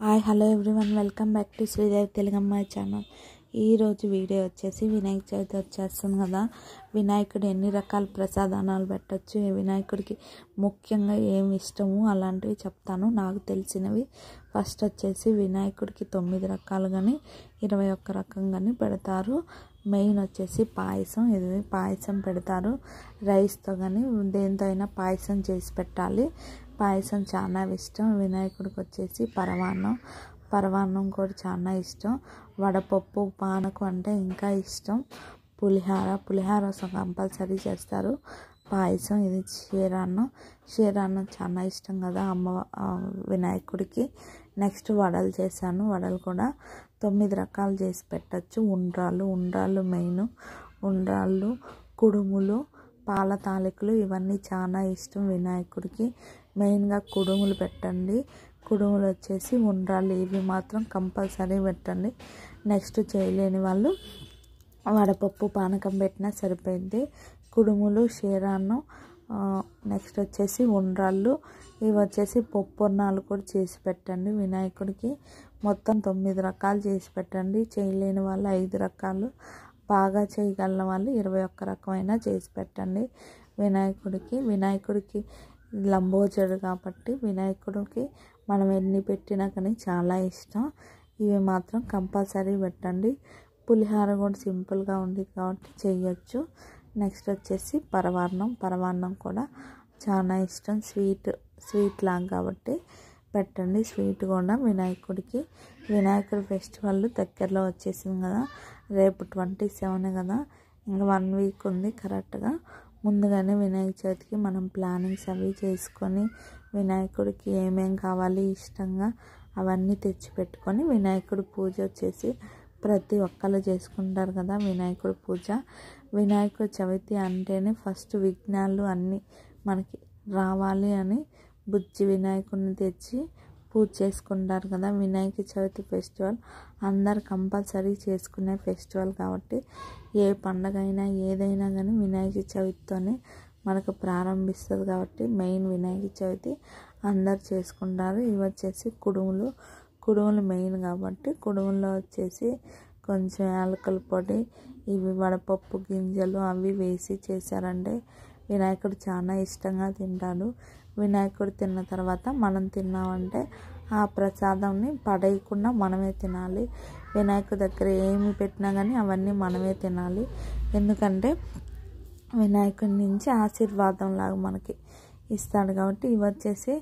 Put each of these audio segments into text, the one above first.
Hi hello everyone, welcome back to Sridevi తెలుగమ్మాయి channel. ఈరోజు video వచ్చేసి వినాయక చవితి వచ్చేస్తుంది కదా. వినాయకుడు ఎన్ని రకాల ప్రసాదానాలు పెట్టచ్చు, వినాయకుడికి ముఖ్యంగా ఏమి ఇష్టము అలాంటివి చెప్తాను, నాకు తెలిసినవి. ఫస్ట్ వచ్చేసి వినాయకుడికి 9 రకాలు కానీ 21 రకం కానీ పెడతారు. మెయిన్ వచ్చేసి పాయసం, ఇది పాయసం పెడతారు. రైస్తో కానీ దేంతో అయినా పాయసం చేసి పెట్టాలి. పాయసం చాలా ఇష్టం. వినాయకుడికి వచ్చేసి పరమాన్నం కూడా చాలా ఇష్టం. వడపప్పు, పానకం అంటే ఇంకా ఇష్టం. పులిహార కంపల్సరీ చేస్తారు. పాయసం, ఇది క్షీరాన్నం చాలా ఇష్టం కదా వినాయకుడికి. నెక్స్ట్ వడలు చేశాను. వడలు కూడా 9 రకాలు చేసి పెట్టచ్చు. ఉండ్రాళ్ళు మెయిన్. ఉండ్రాళ్ళు, కుడుములు, పాల తాలికలు ఇవన్నీ చాలా ఇష్టం వినాయకుడికి. మెయిన్గా కుడుములు పెట్టండి. కుడుములు వచ్చేసి ఉండ్రాళ్ళు ఇవి మాత్రం కంపల్సరీ పెట్టండి. నెక్స్ట్ చేయలేని వాళ్ళు వడపప్పు, పానకం పెట్టినా సరిపోయింది. కుడుములు, క్షీరాన్నం, నెక్స్ట్ వచ్చేసి ఉండ్రాళ్ళు, ఇవి వచ్చేసి పప్పున్నాలు కూడా చేసి పెట్టండి వినాయకుడికి. మొత్తం 9 రకాలు చేసి పెట్టండి. చేయలేని వాళ్ళు 5 రకాలు, బాగా చేయగలిగిన వాళ్ళు 21 రకమైనా చేసి పెట్టండి వినాయకుడికి లంబోచడు కాబట్టి వినాయకుడికి మనం ఎన్ని పెట్టినా కానీ చాలా ఇష్టం. ఇవి మాత్రం కంపల్సరీ పెట్టండి. పులిహార కూడా సింపుల్గా ఉంది కాబట్టి చేయొచ్చు. నెక్స్ట్ వచ్చేసి పరమాన్నం కూడా చాలా ఇష్టం. స్వీట్ లాగా కాబట్టి పెట్టండి. స్వీట్ కూడా వినాయకుడి ఫెస్టివల్ దగ్గరలో వచ్చేసింది కదా. రేపు 27 కదా, ఇంకా 1 వీక్ ఉంది కరెక్ట్గా. ముందుగానే వినాయక చవితికి మనం ప్లానింగ్స్ అవి చేసుకొని వినాయకుడికి ఏమేం కావాలి ఇష్టంగా అవన్నీ తెచ్చిపెట్టుకొని వినాయకుడి పూజ వచ్చేసి ప్రతి ఒక్కళ్ళు చేసుకుంటారు కదా వినాయకుడి పూజ. వినాయకుడి చవితి అంటేనే ఫస్ట్ విఘ్నాలు అన్నీ మనకి రావాలి అని బుజ్జి వినాయకుడిని తెచ్చి పూజ చేసుకుంటారు కదా. వినాయక చవితి ఫెస్టివల్ అందరు కంపల్సరీ చేసుకునే ఫెస్టివల్ కాబట్టి ఏ పండగ అయినా ఏదైనా కానీ వినాయక చవితితోనే మనకు ప్రారంభిస్తుంది కాబట్టి మెయిన్ వినాయక చవితి అందరు చేసుకుంటారు. ఇవి వచ్చేసి కుడుములు మెయిన్ కాబట్టి కుడుముల్లో వచ్చేసి కొంచెం యాలకుల పొడి, ఇవి వడపప్పు గింజలు అవి వేసి చేశారంటే వినాయకుడు చాలా ఇష్టంగా తింటాడు. వినాయకుడు తిన్న తర్వాత మనం తిన్నామంటే ఆ ప్రసాదంని పడేయకుండా మనమే తినాలి. వినాయకుడి దగ్గర ఏమి పెట్టినా కానీ అవన్నీ మనమే తినాలి. ఎందుకంటే వినాయకుడి నుంచి ఆశీర్వాదం లాగా మనకి ఇస్తాడు కాబట్టి. ఇవి వచ్చేసి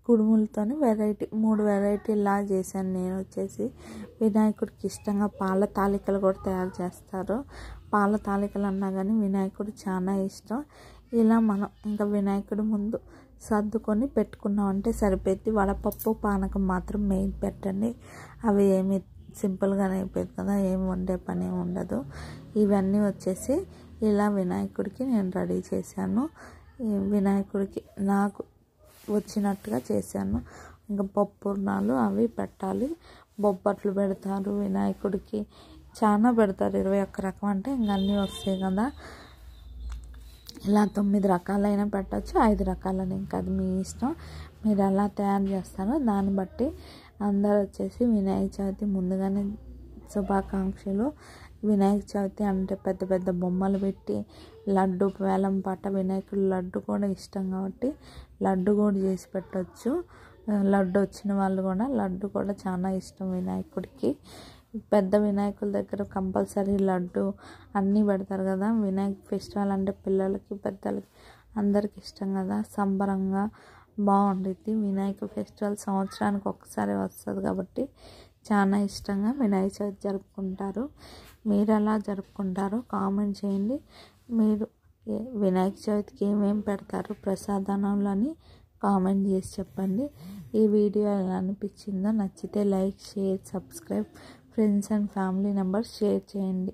కుడుములతోని 3 వెరైటీలా చేశాను నేను. వచ్చేసి వినాయకుడికి ఇష్టంగా పాల తాలికలు కూడా తయారు చేస్తారు. పాల తాలికలు అన్నా కానీ వినాయకుడు చాలా ఇష్టం. ఇలా మనం ఇంకా వినాయకుడి ముందు సర్దుకొని పెట్టుకున్నామంటే సరిపోద్ది. వడపప్పు, పానకం మాత్రం మెయిన్ పెట్టండి. అవి ఏమి సింపుల్గానే అయిపోయింది కదా, ఏమి వండే పని ఉండదు. ఇవన్నీ వచ్చేసి ఇలా వినాయకుడికి నేను రెడీ చేశాను. వినాయకుడికి నాకు వచ్చినట్టుగా చేశాను. ఇంకా పప్పుర్నాలు అవి పెట్టాలి. బొబ్బట్లు పెడతారు వినాయకుడికి, చాలా పెడతారు. 21 రకం అంటే ఇంకా అన్నీ వస్తాయి కదా. ఇలా 9 రకాలైనా పెట్టచ్చు, 5 రకాలని ఇంకా అది మీ ఇష్టం. మీరు ఎలా తయారు చేస్తారో దాన్ని బట్టి. అందరు వచ్చేసి వినాయక చవితి ముందుగానే శుభాకాంక్షలు. వినాయక చవితి అంటే పెద్ద పెద్ద బొమ్మలు పెట్టి లడ్డు వేలం పాట, వినాయకుడు లడ్డు కూడా ఇష్టం కాబట్టి లడ్డు కూడా చేసి పెట్టచ్చు. లడ్డు వచ్చిన వాళ్ళు కూడా లడ్డు కూడా చాలా ఇష్టం వినాయకుడికి. పెద్ద వినాయకుల దగ్గర కంపల్సరీ లడ్డు అన్నీ పెడతారు కదా. వినాయక ఫెస్టివల్ అంటే పిల్లలకి పెద్దలకి అందరికి ఇష్టం కదా, సంబరంగా బాగుండిద్ది. వినాయక ఫెస్టివల్ సంవత్సరానికి ఒక్కసారి వస్తుంది కాబట్టి చాలా ఇష్టంగా వినాయక చవితి జరుపుకుంటారు. మీరు ఎలా జరుపుకుంటారో కామెంట్ చేయండి. మీరు వినాయక చవితికి ఏమేమి పెడతారు ప్రసాదానాలు అని కామెంట్ చేసి చెప్పండి. ఈ వీడియో ఎలా అనిపించిందో, నచ్చితే like, share, subscribe, friends and family members share చేయండి.